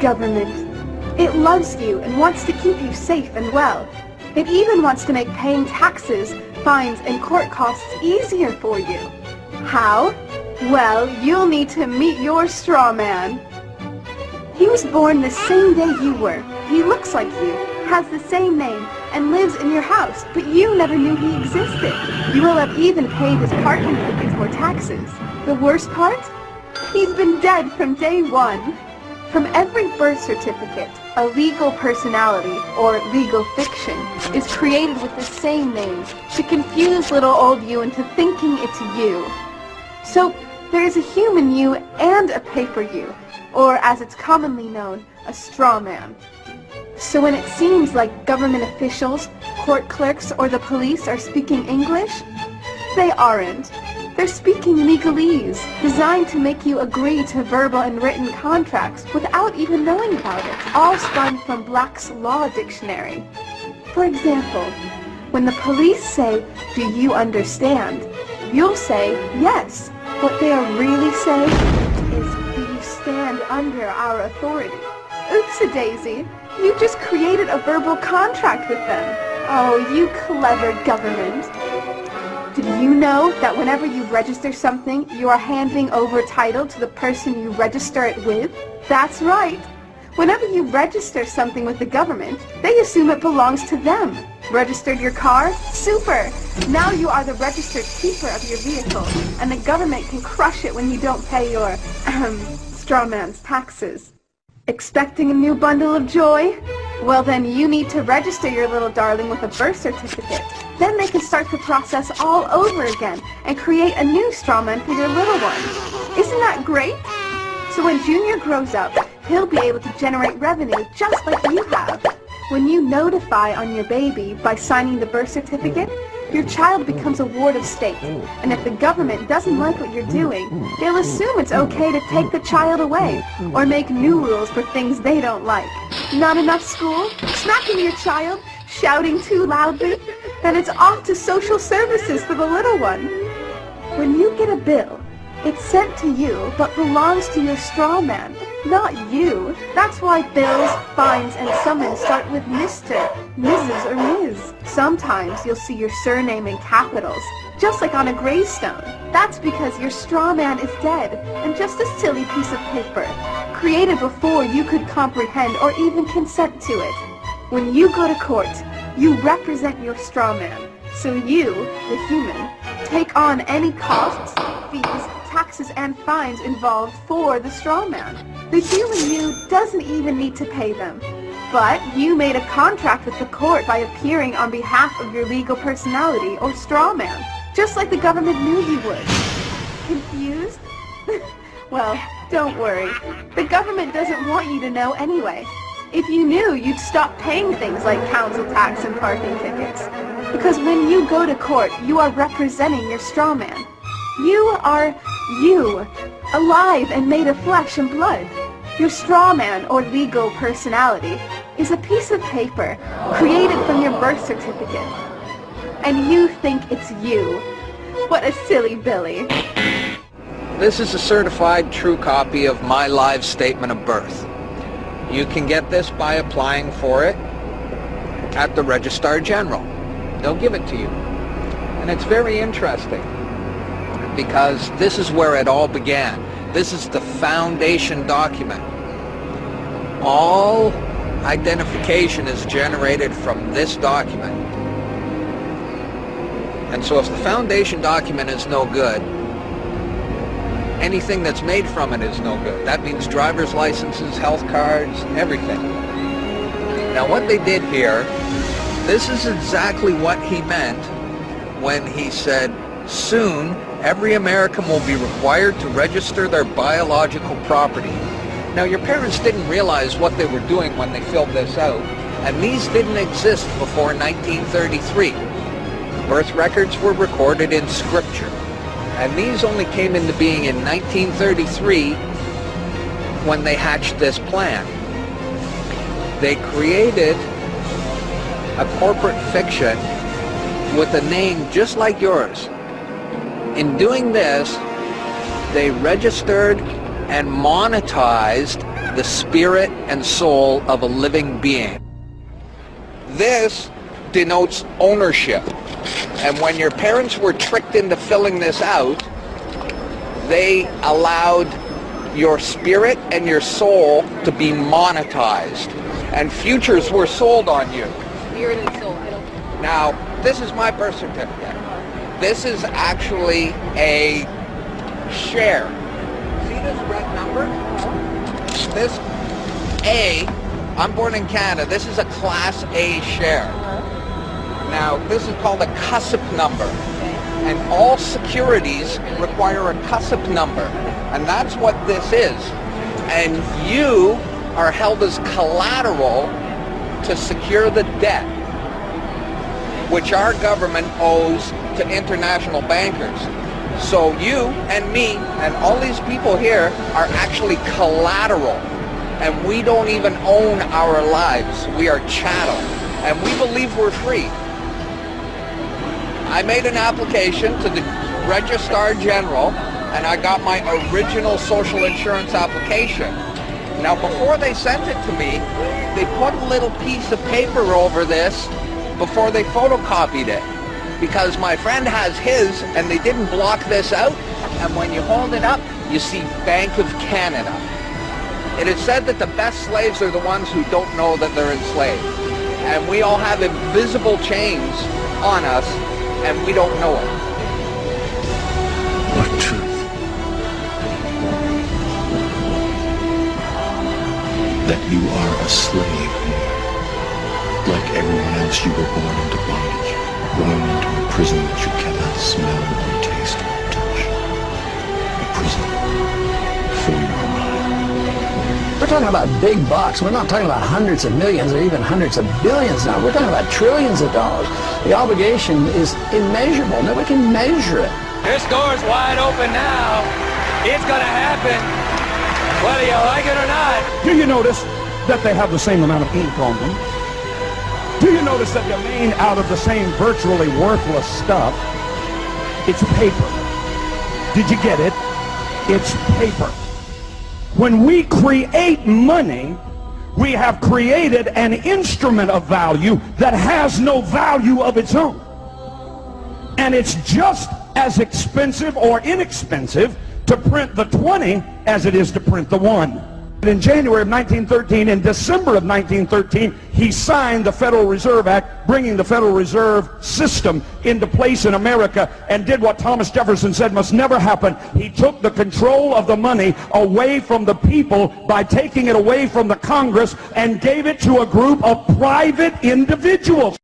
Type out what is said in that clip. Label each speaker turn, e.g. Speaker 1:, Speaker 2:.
Speaker 1: government. It loves you and wants to keep you safe and well. It even wants to make paying taxes, fines, and court costs easier for you. How? Well, you'll need to meet your straw man. He was born the same day you were. He looks like you, has the same name, and lives in your house, but you never knew he existed. You will have even paid his parking tickets or taxes. The worst part? He's been dead from day one. From every birth certificate, a legal personality, or legal fiction, is created with the same name to confuse little old you into thinking it's you. So, there's a human you and a paper you, or as it's commonly known, a straw man. So when it seems like government officials, court clerks, or the police are speaking English, they aren't. They're speaking legalese, designed to make you agree to verbal and written contracts without even knowing about it, all spun from Black's Law Dictionary. For example, when the police say, "Do you understand?" you'll say, "Yes." What they are really saying is, "Do you stand under our authority?" Oops-a-daisy, you just created a verbal contract with them. Oh, you clever government. Did you know that whenever you register something, you are handing over title to the person you register it with? That's right. Whenever you register something with the government, they assume it belongs to them. Registered your car? Super! Now you are the registered keeper of your vehicle, and the government can crush it when you don't pay your, straw man's taxes. Expecting a new bundle of joy? Well then you need to register your little darling with a birth certificate. Then they can start the process all over again and create a new straw man for your little one. Isn't that great? So when Junior grows up, he'll be able to generate revenue just like you have. When you notify on your baby by signing the birth certificate, your child becomes a ward of state. And if the government doesn't like what you're doing, they'll assume it's okay to take the child away or make new rules for things they don't like. Not enough school? Smacking your child? Shouting too loudly? Then it's off to social services for the little one. When you get a bill, it's sent to you but belongs to your straw man, not you. That's why bills, fines, and summons start with Mr., Mrs., or Ms. Sometimes you'll see your surname in capitals, just like on a gravestone. That's because your straw man is dead and just a silly piece of paper, created before you could comprehend or even consent to it. When you go to court, you represent your straw man. So you, the human, take on any costs, fees, taxes, and fines involved for the straw man. The human you doesn't even need to pay them. But you made a contract with the court by appearing on behalf of your legal personality or straw man, just like the government knew you would. Confused? Well, don't worry. The government doesn't want you to know anyway. If you knew, you'd stop paying things like council tax and parking tickets. Because when you go to court, you are representing your straw man. You are you, alive and made of flesh and blood. Your straw man, or legal personality, is a piece of paper created from your birth certificate. And you think it's you. What a silly Billy.
Speaker 2: This is a certified true copy of my live statement of birth. You can get this by applying for it at the Registrar General. They'll give it to you. And it's very interesting because this is where it all began. This is the foundation document. All identification is generated from this document. And so if the foundation document is no good, anything that's made from it is no good. That means driver's licenses, health cards, everything. Now what they did here, this is exactly what he meant when he said, soon every American will be required to register their biological property. Now your parents didn't realize what they were doing when they filled this out, and these didn't exist before 1933. Birth records were recorded in scripture. And these only came into being in 1933 when they hatched this plan. They created a corporate fiction with a name just like yours. In doing this, they registered and monetized the spirit and soul of a living being. This denotes ownership. And when your parents were tricked into filling this out, they allowed your spirit and your soul to be monetized. And futures were sold on you.
Speaker 3: Spirit and soul.
Speaker 2: Now, this is my birth certificate. This is actually a share. See this red number? This A, I'm born in Canada, this is a Class A share. Now, this is called a CUSP number. And all securities require a CUSP number. And that's what this is. And you are held as collateral to secure the debt which our government owes to international bankers. So you and me and all these people here are actually collateral. And we don't even own our lives. We are chattel. And we believe we're free. I made an application to the Registrar General, and I got my original social insurance application. Now, before they sent it to me, they put a little piece of paper over this before they photocopied it. Because my friend has his, and they didn't block this out, and when you hold it up, you see Bank of Canada. It is said that the best slaves are the ones who don't know that they're enslaved. And we all have invisible chains on us, and we don't know it.
Speaker 4: What truth? That you are a slave. Like everyone else, you were born into bondage, born into a prison that you cannot smell or taste or touch. A prison for your mind.
Speaker 5: We're talking about big bucks. We're not talking about hundreds of millions or even hundreds of billions now. We're talking about trillions of dollars. The obligation is immeasurable. Nobody can measure it.
Speaker 6: This door's wide open now. It's gonna happen, whether you like it or not.
Speaker 7: Do you notice that they have the same amount of ink on them? Do you notice that they're made out of the same virtually worthless stuff? It's paper. Did you get it? It's paper. When we create money, we have created an instrument of value that has no value of its own. And it's just as expensive or inexpensive to print the 20 as it is to print the 1. In January of 1913, in December of 1913, he signed the Federal Reserve Act, bringing the Federal Reserve System into place in America, and did what Thomas Jefferson said must never happen. He took the control of the money away from the people by taking it away from the Congress and gave it to a group of private individuals.